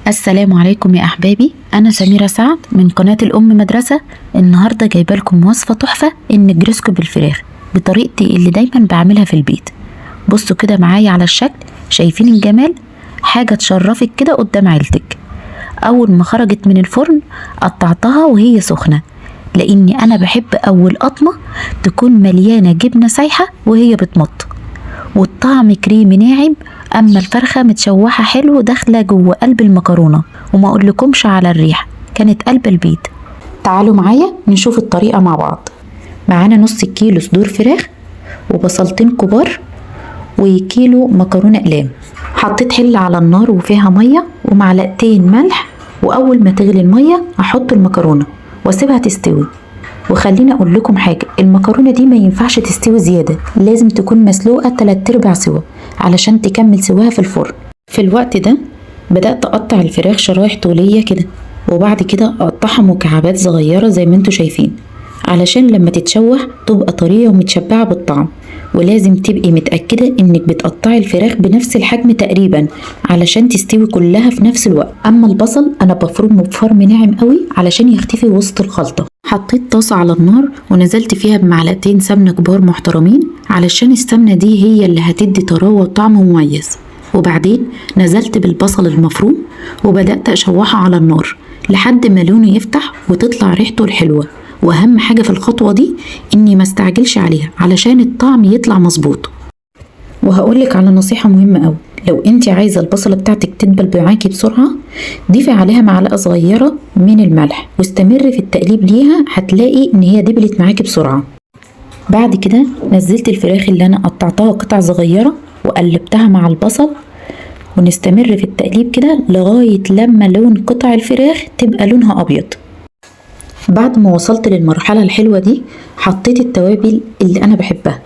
السلام عليكم يا أحبابي، أنا سميرة سعد من قناة الأم مدرسة. النهاردة جايبة لكم وصفة تحفة النجرسكو بالفراخ بطريقتي اللي دايما بعملها في البيت. بصوا كده معايا على الشكل، شايفين الجمال؟ حاجة تشرفك كده قدام عيلتك. أول ما خرجت من الفرن قطعتها وهي سخنة، لأني أنا بحب أول قطمة تكون مليانة جبنة سايحة وهي بتمط، والطعم كريمي ناعم. اما الفرخه متشوحه حلو داخله جوه قلب المكرونه، وما اقولكمش على الريحه، كانت قلب البيت. تعالوا معايا نشوف الطريقه مع بعض. معانا نص كيلو صدور فراخ، وبصلتين كبار، وكيلو مكرونه اقلام. حطيت حله على النار وفيها ميه ومعلقتين ملح، واول ما تغلي الميه احط المكرونه واسيبها تستوي. وخليني اقول لكم حاجه، المكرونه دي ما ينفعش تستوي زياده، لازم تكون مسلوقه 3/4 سوا علشان تكمل سواها في الفرن. في الوقت ده بدات اقطع الفراخ شرايح طوليه كده، وبعد كده اقطعها مكعبات صغيره زي ما انتوا شايفين، علشان لما تتشوح تبقى طريه ومتشبعه بالطعم. ولازم تبقي متاكده انك بتقطعي الفراخ بنفس الحجم تقريبا علشان تستوي كلها في نفس الوقت. اما البصل انا بفرمه بفرم ناعم قوي علشان يختفي وسط الخلطه. حطيت طاسة على النار ونزلت فيها بمعلقتين سمنة كبار محترمين، علشان السمنة دي هي اللي هتدي طراوة وطعم مميز. وبعدين نزلت بالبصل المفروم وبدأت أشوحه على النار لحد ما لونه يفتح وتطلع ريحته الحلوة. وأهم حاجة في الخطوة دي إني ما استعجلش عليها علشان الطعم يطلع مظبوط. وهقولك على نصيحة مهمة أوي، لو انت عايزة البصلة بتاعتك تدبل معاكي بسرعة، ضيفي عليها معلقة صغيرة من الملح واستمري في التقليب ليها، هتلاقي ان هي دبلت معاكي بسرعة. بعد كده نزلت الفراخ اللي انا قطعتها قطع صغيرة وقلبتها مع البصل، ونستمر في التقليب كده لغاية لما لون قطع الفراخ تبقى لونها ابيض. بعد ما وصلت للمرحلة الحلوة دي حطيت التوابل اللي انا بحبها،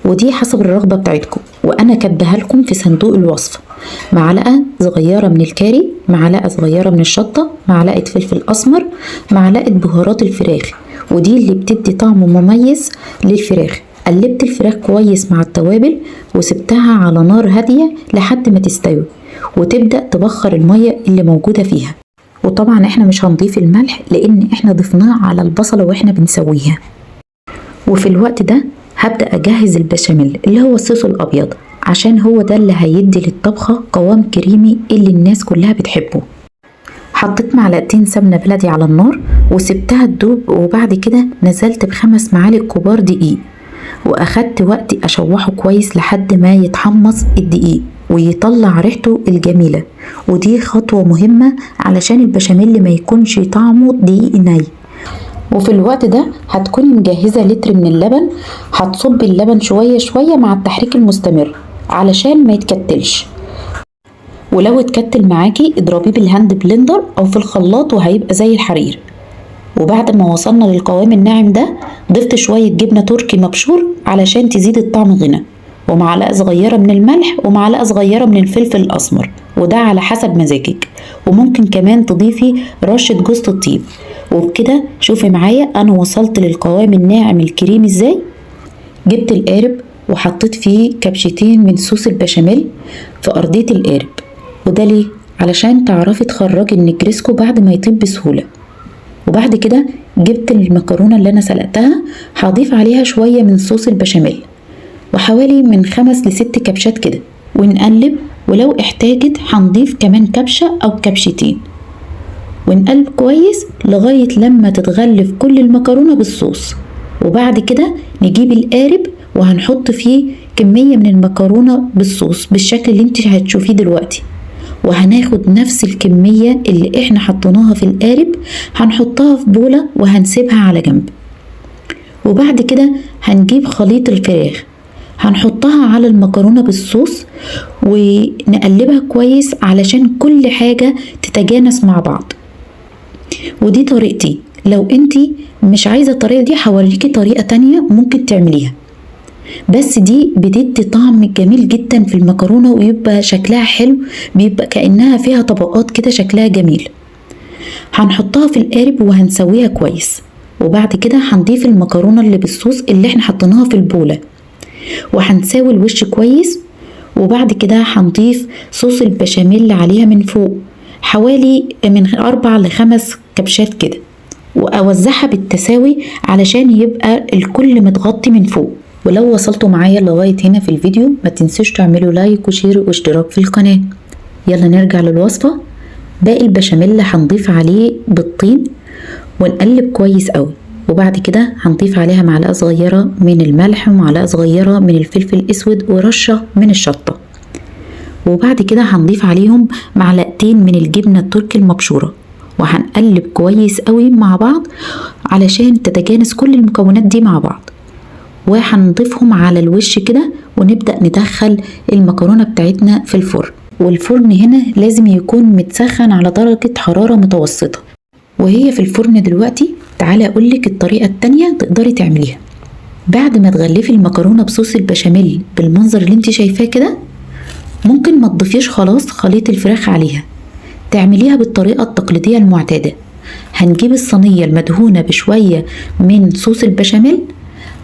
ودي حسب الرغبة بتاعتكم، وانا كاتباها لكم في صندوق الوصفة. معلقة صغيرة من الكاري، معلقة صغيرة من الشطة، معلقة فلفل اسمر، معلقة بهارات الفراخ، ودي اللي بتدي طعم مميز للفراخ. قلبت الفراخ كويس مع التوابل وسبتها على نار هادية لحد ما تستوي وتبدأ تبخر المية اللي موجودة فيها. وطبعا احنا مش هنضيف الملح لان احنا ضفناه على البصلة واحنا بنسويها. وفي الوقت ده هبدأ أجهز البشاميل اللي هو الصوص الأبيض، عشان هو ده اللي هيدي للطبخة قوام كريمي اللي الناس كلها بتحبه. حطيت معلقتين سمنة بلدي على النار وسبتها تدوب، وبعد كده نزلت ب5 معالق كبار دقيق، وأخدت وقتي أشوحه كويس لحد ما يتحمص الدقيق ويطلع ريحته الجميلة. ودي خطوة مهمة علشان البشاميل ما يكونش طعمه دقيق ني. وفي الوقت ده هتكوني مجهزة لتر من اللبن، هتصبي اللبن شوية شوية مع التحريك المستمر علشان ما يتكتلش. ولو اتكتل معاكي اضربيه بالهاند بلندر او في الخلاط وهيبقى زي الحرير. وبعد ما وصلنا للقوام الناعم ده ضفت شوية جبنة تركي مبشور علشان تزيد الطعم غنى، ومعلقة صغيرة من الملح، ومعلقة صغيرة من الفلفل الأسمر، وده على حسب مزاجك. وممكن كمان تضيفي رشة جوز الطيب. وبكده شوفي معايا انا وصلت للقوام الناعم الكريمي ازاي. جبت القارب وحطيت فيه كبشتين من صوص البشاميل في أرضية القارب، وده ليه؟ علشان تعرفي تخرجي النجرسكو بعد ما يطيب بسهولة. وبعد كده جبت المكرونة اللي انا سلقتها، هضيف عليها شوية من صوص البشاميل وحوالي من 5 ل6 كبشات كده، ونقلب، ولو احتاجت هنضيف كمان كبشة او كبشتين، ونقلب كويس لغاية لما تتغلف كل المكرونة بالصوص. وبعد كده نجيب القارب وهنحط فيه كمية من المكرونة بالصوص بالشكل اللي انت هتشوفيه دلوقتي، وهناخد نفس الكمية اللي احنا حطيناها في القارب هنحطها في بولة وهنسيبها على جنب. وبعد كده هنجيب خليط الفراخ هنحطها على المكرونة بالصوص ونقلبها كويس علشان كل حاجة تتجانس مع بعض. ودي طريقتي، لو انتي مش عايزة الطريقة دي هوريكي طريقة تانية ممكن تعمليها، بس دي بتدي طعم جميل جدا في المكرونة ويبقى شكلها حلو، بيبقى كأنها فيها طبقات كده شكلها جميل. هنحطها في القارب وهنسويها كويس، وبعد كده هنضيف المكرونة اللي بالصوص اللي احنا حطيناها في البولة وهنساوي الوش كويس. وبعد كده هنضيف صوص البشاميل عليها من فوق حوالي من 4 ل5 كبشات كده، واوزعها بالتساوي علشان يبقى الكل متغطي من فوق. ولو وصلتوا معايا لغاية هنا في الفيديو ما تنسوش تعملوا لايك وشير واشتراك في القناة. يلا نرجع للوصفة. باقي البشاميل هنضيف عليه بالطين ونقلب كويس قوي، وبعد كده هنضيف عليها معلقة صغيرة من الملح ومعلقة صغيرة من الفلفل الاسود ورشة من الشطة، وبعد كده هنضيف عليهم معلقتين من الجبنة التركي المبشورة، وهنقلب كويس قوي مع بعض علشان تتجانس كل المكونات دي مع بعض، وهنضيفهم على الوش كده ونبدأ ندخل المكرونة بتاعتنا في الفرن. والفرن هنا لازم يكون متسخن على درجة حرارة متوسطة. وهي في الفرن دلوقتي تعالى اقولك الطريقة التانية تقدري تعمليها. بعد ما تغلفي المكرونة بصوص البشاميل بالمنظر اللي انت شايفاه كده، ممكن ما تضيفيش خلاص خليط الفراخ عليها، تعمليها بالطريقة التقليدية المعتادة. هنجيب الصينية المدهونة بشوية من صوص البشاميل،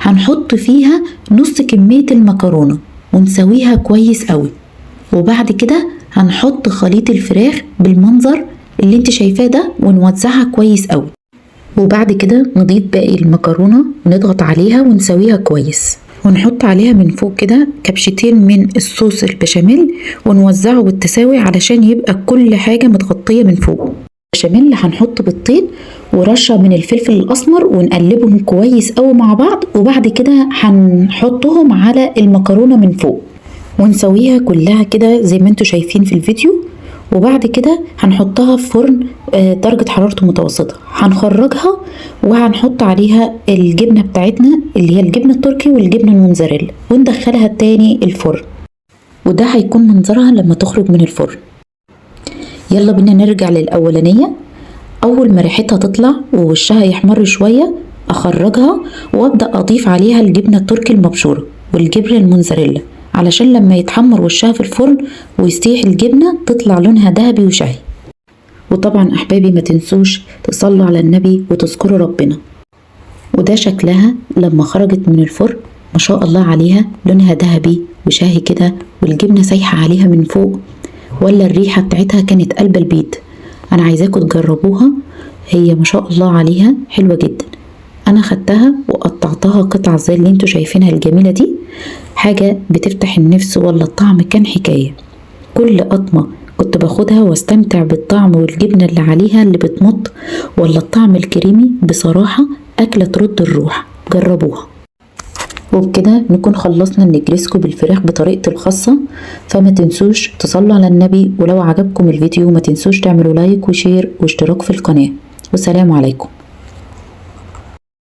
هنحط فيها نص كمية المكرونة ونسويها كويس قوي، وبعد كده هنحط خليط الفراخ بالمنظر اللي انت شايفاه ده ونوزعها كويس قوي، وبعد كده نضيف باقي المكرونة ونضغط عليها ونسويها كويس، ونحط عليها من فوق كده كبشتين من الصوص البشاميل ونوزعه بالتساوي علشان يبقى كل حاجة متغطية من فوق. البشاميل هنحط بالطين ورشة من الفلفل الأسمر ونقلبهم كويس قوي مع بعض، وبعد كده هنحطهم على المكرونة من فوق ونسويها كلها كده زي ما انتوا شايفين في الفيديو، وبعد كده هنحطها في فرن درجة حرارته متوسطة. هنخرجها وهنحط عليها الجبنة بتاعتنا اللي هي الجبنة التركي والجبنة الموتزاريلا وندخلها تاني الفرن، وده هيكون منظرها لما تخرج من الفرن. يلا بينا نرجع للأولانية. أول ما ريحتها تطلع ووشها يحمر شوية أخرجها وأبدأ أضيف عليها الجبنة التركي المبشورة والجبنة الموتزاريلا علشان لما يتحمر وشها في الفرن ويستيح الجبنة تطلع لونها ذهبي وشهي. وطبعا أحبابي ما تنسوش تصلوا على النبي وتذكروا ربنا. وده شكلها لما خرجت من الفرن، ما شاء الله عليها، لونها ذهبي وشاهي كده والجبنة سايحة عليها من فوق، ولا الريحة بتاعتها كانت قلب البيت. أنا عايزاكم تجربوها، هي ما شاء الله عليها حلوة جدا. أنا خدتها وقطعتها قطع زي اللي انتوا شايفينها الجميلة دي، حاجة بتفتح النفس، ولا الطعم كان حكاية. كل قطمة كنت باخدها واستمتع بالطعم والجبنة اللي عليها اللي بتمط، ولا الطعم الكريمي. بصراحة أكلة ترد الروح، جربوها. وبكده نكون خلصنا النجريسكو بالفراخ بطريقتي الخاصة. فما تنسوش تصلوا على النبي، ولو عجبكم الفيديو ما تنسوش تعملوا لايك وشير واشتراك في القناة. والسلام عليكم.